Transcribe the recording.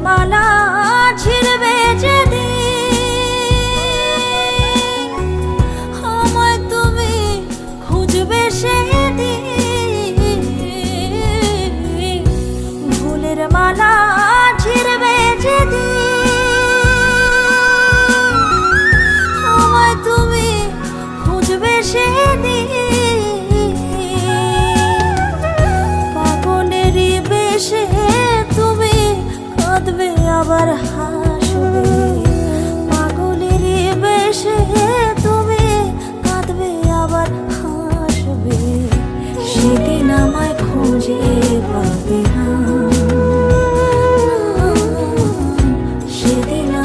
মালা ছিড়বে যেদিন আমায় তুমি খুঁজবে সেদিন ভুলের মালা ছিড়বে যেদিন আমায় তুমি খুঁজবে সেদিন পাগলেরই বেশে তুমি কাঁদবে আবার